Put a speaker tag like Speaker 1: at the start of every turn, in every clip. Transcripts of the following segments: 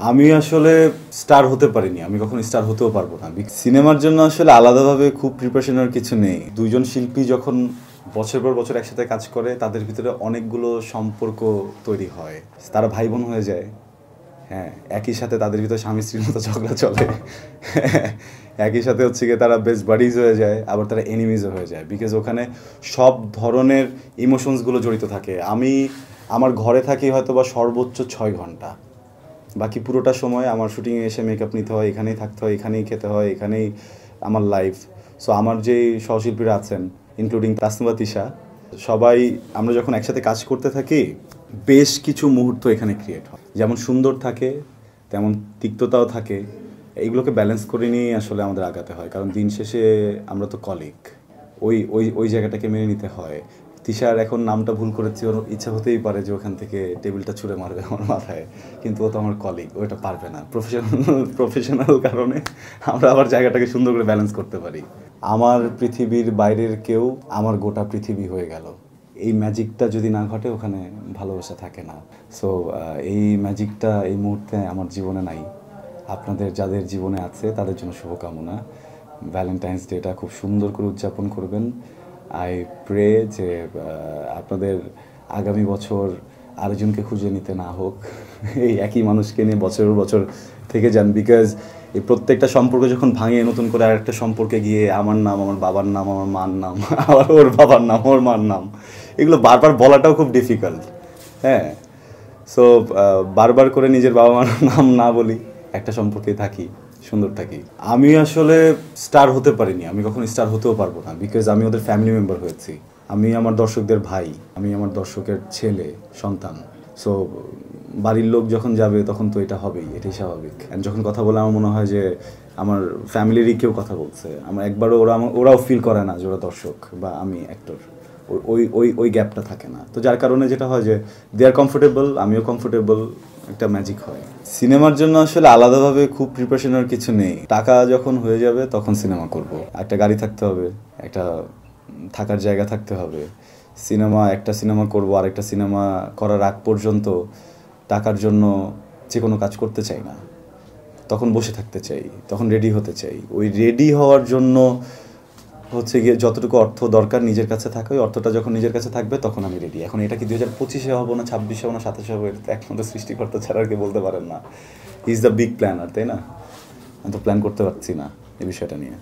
Speaker 1: আমি আসলে স্টার হতে পারিনি, আমি কখনো স্টার হতেও পারবো না। সিনেমার জন্য আসলে আলাদাভাবে খুব প্রিপারেশনের কিছু নেই। দুইজন শিল্পী যখন বছর পর বছর একসাথে কাজ করে তাদের ভিতরে অনেকগুলো সম্পর্ক তৈরি হয়, তারা ভাই বোন হয়ে যায়। হ্যাঁ, একই সাথে তাদের ভিতরে স্বামী স্ত্রীর মতো ঝগড়া চলে। একই সাথে হচ্ছে গিয়ে তারা বেস্ট বাডিজ হয়ে যায়, আবার তারা এনিমিজও হয়ে যায়, বিকজ ওখানে সব ধরনের ইমোশনসগুলো জড়িত থাকে। আমি আমার ঘরে থাকি হয়তো বা সর্বোচ্চ 6 ঘন্টা, বাকি পুরোটা সময় আমার শুটিংয়ে এসে মেকআপ নিতে হয়, এখানেই থাকতে হয়, এখানেই খেতে হয়, এখানেই আমার লাইফ। সো আমার যেই সহশিল্পীরা আছেন, ইনক্লুডিং তাসনিমা তিশা, সবাই আমরা যখন একসাথে কাজ করতে থাকি বেশ কিছু মুহূর্ত এখানে ক্রিয়েট হয়, যেমন সুন্দর থাকে তেমন তিক্ততাও থাকে। এইগুলোকে ব্যালেন্স করে নিয়েই আসলে আমাদের আগাতে হয়, কারণ দিন শেষে আমরা তো কলিগ। ওই ওই ওই জায়গাটাকে মেনে নিতে হয়। তিশার এখন নামটা ভুল করেছি, ওর ইচ্ছা হতেই পারে যে ওখান থেকে টেবিলটা ছুঁড়ে মারবে আমার মাথায়, কিন্তু ও তো আমার কলিগ, ওইটা পারবে না। প্রফেশনাল কারণে আমরা আবার জায়গাটাকে সুন্দর করে ব্যালেন্স করতে পারি। আমার পৃথিবীর বাইরের কেউ আমার গোটা পৃথিবী হয়ে গেল, এই ম্যাজিকটা যদি না ঘটে ওখানে ভালোবাসা থাকে না। সো এই ম্যাজিকটা এই মুহূর্তে আমার জীবনে নাই। আপনাদের যাদের জীবনে আছে তাদের জন্য শুভকামনা। ভ্যালেন্টাইন্স ডেটা খুব সুন্দর করে উদযাপন করবেন। আই প্রে যে আপনাদের আগামী বছর আরেকজনকে খুঁজে নিতে না হোক, এই একই মানুষকে নিয়ে বছরের বছর থেকে যান। বিকজ এই প্রত্যেকটা সম্পর্ক যখন ভাঙে নতুন করে আরেকটা সম্পর্কে গিয়ে আমার নাম, আমার বাবার নাম, আমার মার নাম, আবার ওর বাবার নাম, ওর মার নাম, এগুলো বারবার বলাটাও খুব ডিফিকাল্ট। হ্যাঁ, সো বারবার করে নিজের বাবা মার নাম না বলি, একটা সম্পর্কে থাকি, সুন্দর থাকি। আমি আসলে স্টার হতে পারিনি, আমি কখনো স্টার হতেও পারবো না, বিকজ আমি ওদের ফ্যামিলি মেম্বার হয়েছি। আমি আমার দর্শকদের ভাই, আমি আমার দর্শকের ছেলে, সন্তান। সো বাড়ির লোক যখন যাবে তখন তো এটা হবেই, এটাই স্বাভাবিক। অ্যান্ড যখন কথা বলে আমার মনে হয় যে আমার ফ্যামিলিরই কেউ কথা বলছে, আমার একবারও ওরাও ফিল করে না যে ওরা দর্শক বা আমি অ্যাক্টর। ওই ওই ওই গ্যাপটা থাকে না, তো যার কারণে যেটা হয় যে দে আর কমফোর্টেবল, আমিও কমফোর্টেবল, একটা ম্যাজিক হয়। সিনেমার জন্য আসলে আলাদাভাবে খুব প্রিপারেশনের কিছু নেই। টাকা যখন হয়ে যাবে তখন সিনেমা করব। একটা গাড়ি থাকতে হবে, একটা থাকার জায়গা থাকতে হবে। একটা সিনেমা করব, আরেকটা সিনেমা করার আগ পর্যন্ত টাকার জন্য যে কোনো কাজ করতে চাই না, তখন বসে থাকতে চাই, তখন রেডি হতে চাই। ওই রেডি হওয়ার জন্য হচ্ছে গিয়ে যতটুকু অর্থ দরকার নিজের কাছে থাকে, ওই অর্থটা যখন নিজের কাছে থাকবে তখন আমি রেডি। এখন এটা কি 2025-এ হবো না 26-এ হবো না 27-এ হবো, এটা তো একমাত্র সৃষ্টিকর্তা ছাড়া আর কি বলতে পারেন না। He is the big planner, তাই না? আমি তো প্ল্যান করতে পারছি না এই বিষয়টা নিয়ে।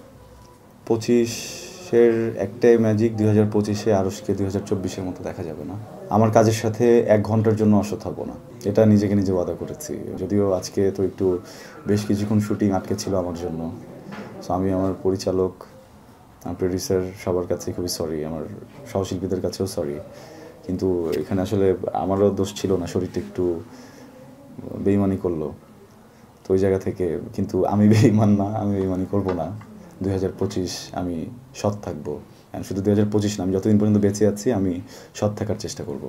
Speaker 1: 25-এর একটাই ম্যাজিক, 2025-এ আরশকে 2024-এর মতো দেখা যাবে না। আমার কাজের সাথে 1 ঘন্টার জন্য অসৎ হবো না, এটা নিজেকে নিজে ওয়াদা করেছি। যদিও আজকে তো একটু বেশ কিছুক্ষণ শুটিং আটকে ছিল আমার জন্য। সো আমি আমার পরিচালক, প্রডিউসার সবার কাছে খুবই সরি, আমার সহশিল্পীদের কাছেও সরি। কিন্তু এখানে আসলে আমারও দোষ ছিল না, শরীরটা একটু বেইমানি করলো, তো ওই জায়গা থেকে। কিন্তু আমি বেইমান না, আমি বেইমানি করবো না। 2025 আমি সৎ থাকবো, শুধু 2025 না, আমি যতদিন পর্যন্ত বেঁচে আছি আমি সৎ থাকার চেষ্টা করব।